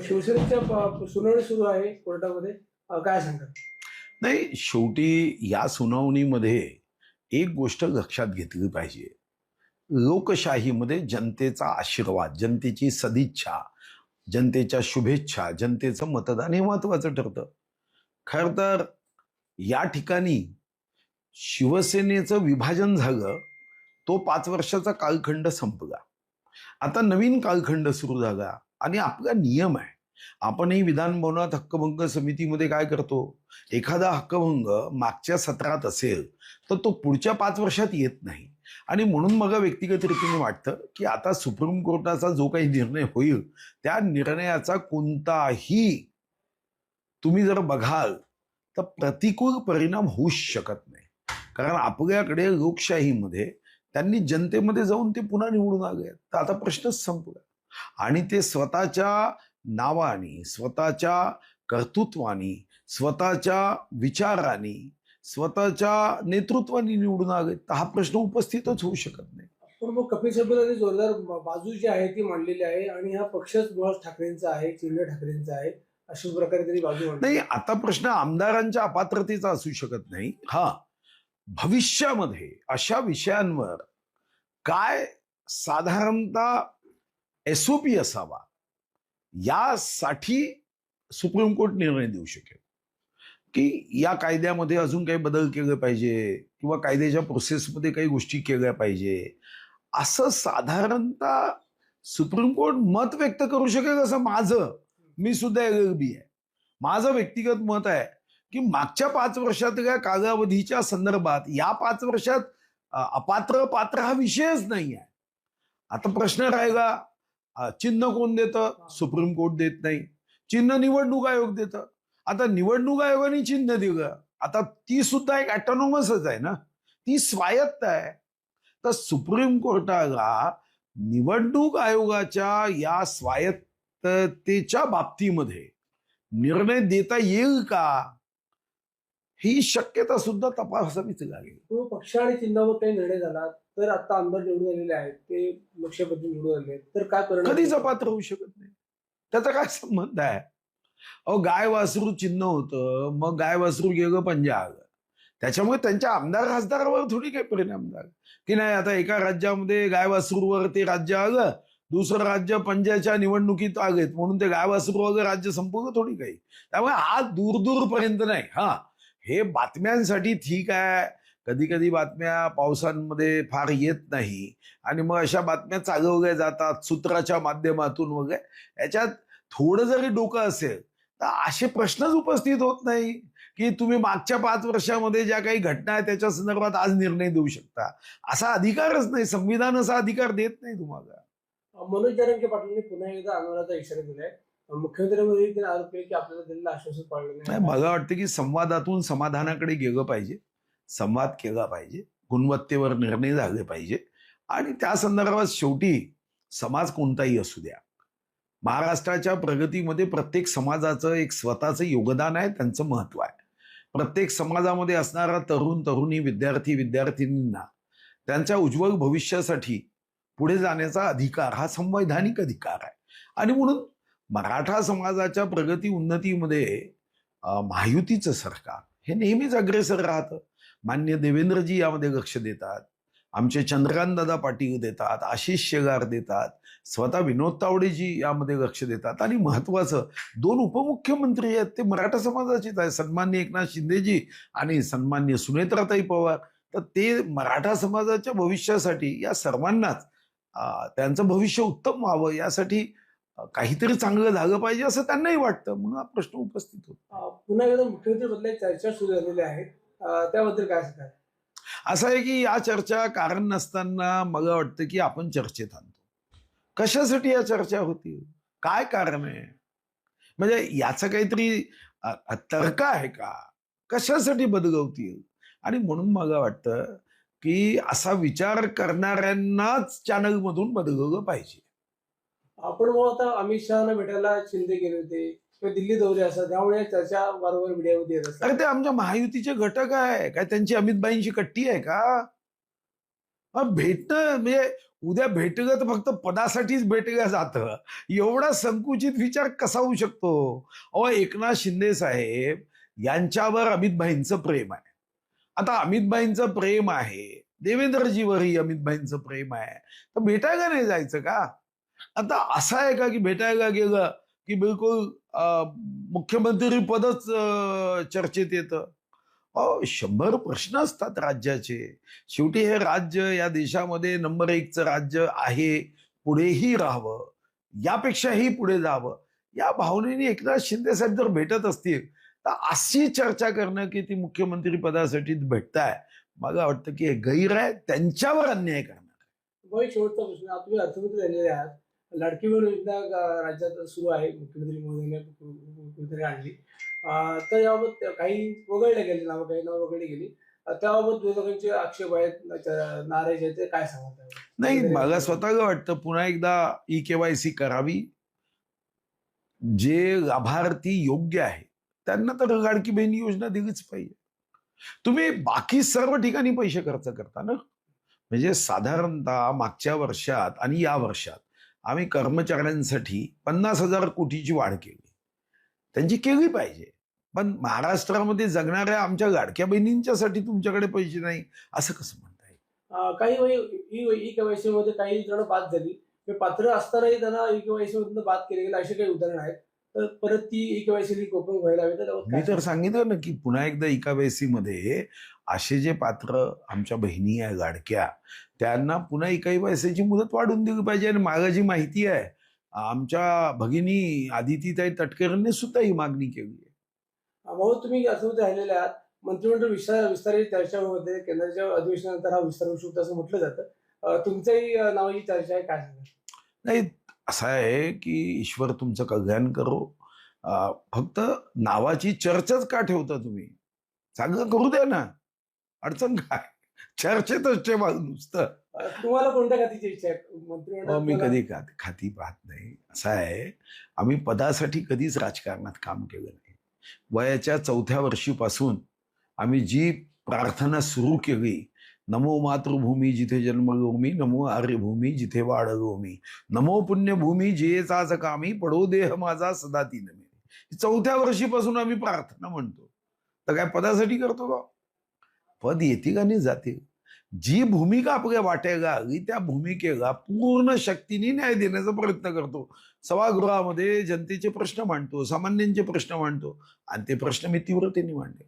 शिवसेनेच्या सुनावणी सुरू आहे कोर्टामध्ये. काय सांगतात? नाही, शेवटी या सुनावणीमध्ये एक गोष्ट लक्षात घेतली पाहिजे. लोकशाहीमध्ये जनतेचा आशीर्वाद, जनतेची सदिच्छा, जनतेच्या शुभेच्छा, जनतेचं मतदान हे महत्वाचं ठरतं. खरं तर या ठिकाणी शिवसेनेचं विभाजन झालं, तो 5 वर्षाचा कालखंड संपला. आता नवीन कालखंड सुरू झाला आणि आपला नियम आहे. आपणही विधान भवनात हक्कभंग समितीमध्ये काय करतो, एखादा हक्कभंग मागच्या सत्रात असेल तर तो पुढच्या 5 वर्षात येत नाही. आणि म्हणून मला व्यक्तिगत रीतीने वाटतं की आता सुप्रीम कोर्टाचा जो काही निर्णय होईल त्या निर्णयाचा कोणताही तुम्ही जर बघाल तर प्रतिकूल परिणाम होऊच शकत नाही. कारण आपल्याकडे लोकशाहीमध्ये त्यांनी जनतेमध्ये जाऊन ते पुन्हा निवडून आले, तर आता प्रश्नच संपला. आणि ते स्वतःच्या नावानी, स्वतःच्या कर्तृत्वानी, स्वतःच्या विचारांनी, स्वतःच्या नेतृत्वानी निवडून आले, तर हा प्रश्न उपस्थितच होऊ शकत नाही. पण मग कपिल सिब्बलांनी जोरदार बाजू जी आहे ती मांडलेली आहे आणि हा पक्षच मुळात ठाकरेंचा आहे, चिन्ह ठाकरेंचा आहे, अशा प्रकारे तरी बाजू मांडली. नाही, आता प्रश्न आमदारांच्या अपात्रतेचा असू शकत नाही. भविष्यामध्ये अशा विषयांवर काय साधारणतः SOP असावा यासाठी सुप्रीम कोर्ट निर्णय देऊ शकेल की या कायद्यामध्ये अजून काही बदल केले पाहिजे किंवा कायद्याच्या प्रोसेसमध्ये काही गोष्टी केल्या पाहिजे, असं साधारणतः सुप्रीम कोर्ट मत व्यक्त करू शकेल असं मी सुद्धा LLB आहे. माझं व्यक्तिगत मत आहे की मागच्या 5 वर्षातल्या कालावधीच्या संदर्भात या 5 वर्षात अपात्र पात्र हा विषयच नाही आहे. आता प्रश्न राहिला चिन्ह कोण देतं? सुप्रीम कोर्ट देत नाही. चिन्ह निवडणूक आयोग देतं. आता निवडणूक आयोगाने चिन्ह दिलं, आता ती सुद्धा एक ऑटोनॉमसच आहे ना, ती स्वायत्त आहे. तर सुप्रीम कोर्टाला निवडणूक आयोगाच्या या स्वायत्ततेच्या बाबतीमध्ये निर्णय देता येईल का, ही शक्यता सुद्धा तपासावीच लागेल. पक्ष आणि चिन्हावर काही निर्णय झाला तर आता आमदार निवडून आलेले आहेत, ते लोकसभेत निवडून आले तर काय परिणाम? कधीच अपात्र होऊ शकत नाही. त्याचा काय संबंध आहे? गाय वासरू चिन्ह होतं, मग गाय वासरू गेलं पंजा आलं, त्याच्यामुळे त्यांच्या आमदार खासदारावर थोडी काही परिणाम झाला की नाही. आता एका राज्यामध्ये गाय वासरूवर ते राज्य आलं, दुसरं राज्य पंजाच्या निवडणुकीत आलेत म्हणून ते गाय वासरू वगैरे राज्य संपवलं थोडी काही. त्यामुळे हा दूरपर्यंत नाही. हे बातम्यांसाठी ठीक आहे, कधी कधी बातम्या पावसांमध्ये फार येत नाही आणि मग अशा बातम्या चालवल्या जातात सूत्राच्या माध्यमातून वगैरे. याच्यात थोडं जरी डोकं असेल तर असे प्रश्नच उपस्थित होत नाही की तुम्ही मागच्या 5 वर्षामध्ये ज्या काही घटना आहेत त्याच्या संदर्भात आज निर्णय देऊ शकता. असा अधिकारच नाही, संविधान असा अधिकार देत नाही तुम्हाला. मनोज जरांगे पाटलांनी पुन्हा एकदा आंदोलनाचा इशारा दिलाय. मुख्यमंत्र्यांमध्ये त्यांनी आरोप केले की आपल्याला दिलेलं आश्वासन पाळलं नाही. मला वाटतं की संवादातून समाधानाकडे गेलं पाहिजे, संवाद केला पाहिजे, गुणवत्तेवर निर्णय झाले पाहिजे. आणि त्या संदर्भात शेवटी समाज कोणताही असू द्या, महाराष्ट्राच्या प्रगतीमध्ये प्रत्येक समाजाचं एक स्वतःचं योगदान आहे, त्यांचं महत्व आहे. प्रत्येक समाजामध्ये असणारा तरुण तरुणी, विद्यार्थी विद्यार्थिनींना त्यांच्या उज्ज्वल भविष्यासाठी पुढे जाण्याचा अधिकार हा संवैधानिक अधिकार आहे. आणि म्हणून मराठा समाजाच्या प्रगती उन्नतीमध्ये महायुतीचं सरकार हे नेहमीच अग्रेसर राहतं. मान्य देवेंद्रजी यामध्ये लक्ष देतात, आमचे चंद्रकांत दादा पाटील देतात, आशिष शेलार देतात, स्वतः विनोद तावडेजी यामध्ये लक्ष देतात. आणि महत्वाचं 2 उपमुख्यमंत्री आहेत ते मराठा समाजाचेच आहे, सन्मान्य एकनाथ शिंदेजी आणि सन्मान्य सुनेत्राताई पवार. तर ते मराठा समाजाच्या भविष्यासाठी या सर्वांनाच त्यांचं भविष्य उत्तम व्हावं यासाठी काहीतरी चांगलं झालं पाहिजे असं त्यांनाही वाटतं, म्हणून हा प्रश्न उपस्थित होतो. पुन्हा एकदा मुख्यमंत्री बदलायची चर्चा सुरू झालेल्या आहेत, त्याबद्दल काय सांगाल? असं आहे की या चर्चा कारण नसताना मला वाटतं की आपण चर्चेत आणतो. कशासाठी या चर्चा होती, काय कारण आहे, म्हणजे याचं काहीतरी तर्क आहे का, कशासाठी बदलवतील? आणि म्हणून मला वाटतं की असा विचार करणाऱ्यांनाच चॅनलमधून बदलवलं पाहिजे. आपण मग आता अमित शहाना भेटायला शिंदे गेले होते किंवा दिल्ली दौरे असतात, त्यामुळे चर्चा वारंवार मीडियामध्ये येत असतात. अरे ते आमच्या महायुतीचे घटक आहे काय, त्यांची अमितबाईंची कट्टी आहे का? भेटणं म्हणजे उद्या भेटलं तर फक्त पदासाठीच भेटलं जातं. एवढा संकुचित विचार कसा होऊ शकतो? अहो, एकनाथ शिंदे साहेब यांच्यावर अमितभाईंचं प्रेम आहे. आता अमितभाईंचं प्रेम आहे, देवेंद्रजीवरही अमितभाईंचं प्रेम आहे, तर भेटायला नाही जायचं का? आता असं आहे का की भेटायला गेलं की बिलकुल मुख्यमंत्री पदच चर्चेत येतं? अहो, 100 प्रश्न असतात राज्याचे. शेवटी हे राज्य या देशामध्ये नंबर 1चं राज्य आहे, पुढेही राहावं, यापेक्षाही पुढे जावं, या भावनेने एकनाथ शिंदे साहेब जर भेटत असतील, तर अशी चर्चा करणं की ती मुख्यमंत्री पदासाठी भेटताय, मला वाटतं की हे गैर आहे, त्यांच्यावर अन्याय करणार. मग एक शेवटचा प्रश्न, आता तुम्ही अर्थमंत्री झालेले आहात. लाडकी बहीण योजना राज्यात सुरू आहे, मुख्यमंत्री महोदयाने मुख्यमंत्री आणली. तर याबाबत काही वगळले गेले नावं, काही नावं वगळली गेली. त्याबाबत विरोधकांचे आक्षेप आहेत, नाराज आहेत, ते काय सांगाल त्यावर? नाही, मला स्वतःला वाटतं पुन्हा एकदा ई-केवायसी करावी. जे लाभार्थी योग्य आहे त्यांना तर लाडकी बहीण योजना दिलीच पाहिजे. तुम्ही बाकी सर्व ठिकाणी पैसे खर्च करता ना. म्हणजे साधारणतः मागच्या वर्षात आणि या वर्षात आम्ही कर्मचाऱ्यांसाठी 50,000 कोटीची वाढ केली. त्यांची केली पाहिजे. पण महाराष्ट्रामध्ये जगणाऱ्या आमच्या लाडक्या बहिणींच्यासाठी तुमच्याकडे पैसे नाही, असं कसं म्हणता येईल? काही ई केवायसी मध्ये काही जण बाद झाली, ते पात्र असतानाही त्यांना ई केवायसी मधून बाद केले गेले, असे काही उदाहरण आहेत. तर परत ती ई केवायसी ओपन व्हायला हवी, तर त्यावर मी काय तर सांगाल? सांगितलं ना की पुन्हा एकदा ई-केवायसी मध्ये असे जे पात्र आमच्या बहिणी आहे लाडक्या, त्यांना पुन्हा ई-केवायसीची मुदत वाढवून दिली पाहिजे. आणि मला जी माहिती आहे, आमच्या भगिनी आदितीताई तटकरेंनी सुद्धा ही मागणी केली आहे. भाऊ, तुम्ही अर्थमंत्री राहिलेले आहात. मंत्रिमंडळ विस्ताराची चर्चा होते. केंद्राच्या अधिवेशनानंतर हा विस्तार होऊ शकतो असं म्हटलं जातं. तुमच्याही नावाची चर्चा आहे, काय सांगाल? नाही, असं आहे की ईश्वर तुमचं कल्याण करो. फक्त नावाची चर्चाच का ठेवता तुम्ही? चांगलं करू द्या ना, अडचण काय? चर्चेतच ठेवा नुसतं. तुम्हाला कोणत्या खात्याची इच्छा आहे मी मंत्रिमंडळात? कधी खाती पाहत नाही. असं आहे, आम्ही पदासाठी कधीच राजकारणात काम केलं नाही. वयाच्या 4थ्या वर्षीपासून आम्ही जी प्रार्थना सुरू केली, नमो मातृभूमी जिथे जन्मभूमी, नमो आर्यभूमी जिथे वाढभूमी, नमो पुण्यभूमी जियेचाच कामी, पडो देह माझा सदा ती नमे. 4थ्या वर्षीपासून आम्ही प्रार्थना म्हणतो. तर काय पदासाठी करतो का? पद येतील आणि जातील. जी भूमिका आपल्या वाट्याला आली त्या भूमिकेला पूर्ण शक्तीने न्याय देण्याचा प्रयत्न करतो. सभागृहामध्ये जनतेचे प्रश्न मांडतो, सामान्यांचे प्रश्न मांडतो, आणि ते प्रश्न मी तीव्रतेने मांडले.